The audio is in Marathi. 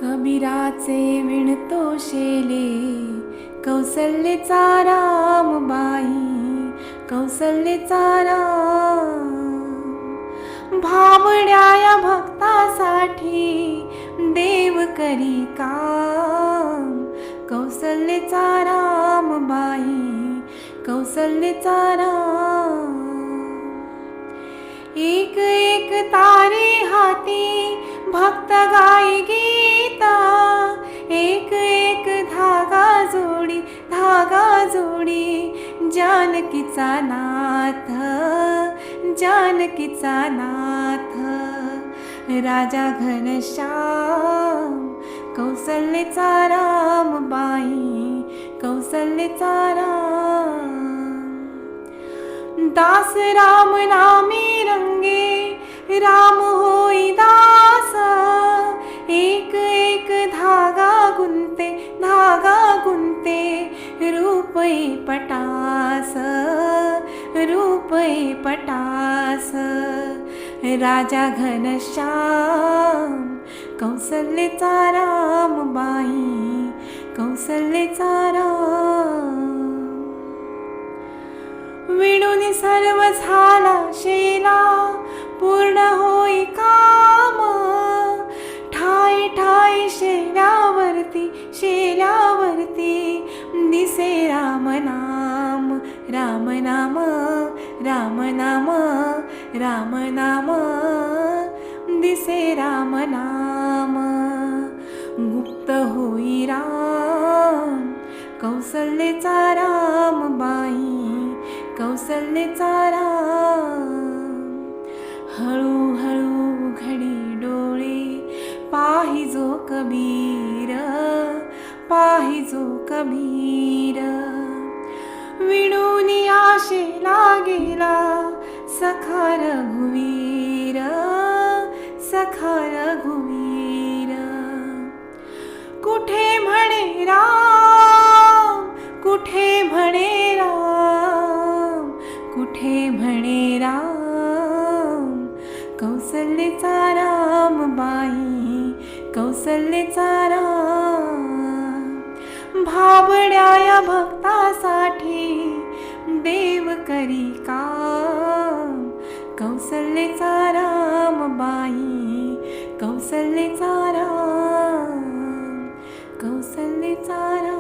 कबीराचे विणतो शेले, कौसल्याचा रामबाई, कौसल्याचा राम. भाबड्या या भक्तासाठी देव करी काम, कौसल्याचा रामबाई, कौसल्याचा राम. एक एक तारे हाती भक्त गाई गीता, एक एक धागा जोडी, धागा जोडी. जानकीचा नाथ, जानकीचा नाथ. राजा घनश्याम, कौसल्याचा रामबाई, कौसल्याचा राम. दास राम नामे रंगे, राम होई दास. एक एक धागा गुंते, धागा गुंते. रूपे पटास, रूपे पटास. राजा घनश्याम, कौसल्याचा रामबाई, कौसल्याचा राम. विणून सर्व झाला शेला, पूर्ण होई काम. ठाई ठाई शेल्यावरती, शेल्यावरती. दिसे राम नाम, राम नाम, राम नाम, राम नाम. दिसे राम नाम. गुप्त होई राम, कौसल्याचा रामबाई, कौसल्याचा राम. हळू हळू उघडी डोळे, पाहिजो कबीर, पाहिजो कबीर. विणून आशेला गेला सखा रघुवीर, सखा रघुवीर. कुठे म्हणे राम, कुठे म्हणे राम, कुठे म्हणे राम. कौसल्याचा रामबाई, कौसल्याचा राम. भाबड्या या भक्तासाठी देव करी काम, कौसल्याचा रामबाई, कौसल्याचा राम, कौसल्याचा राम.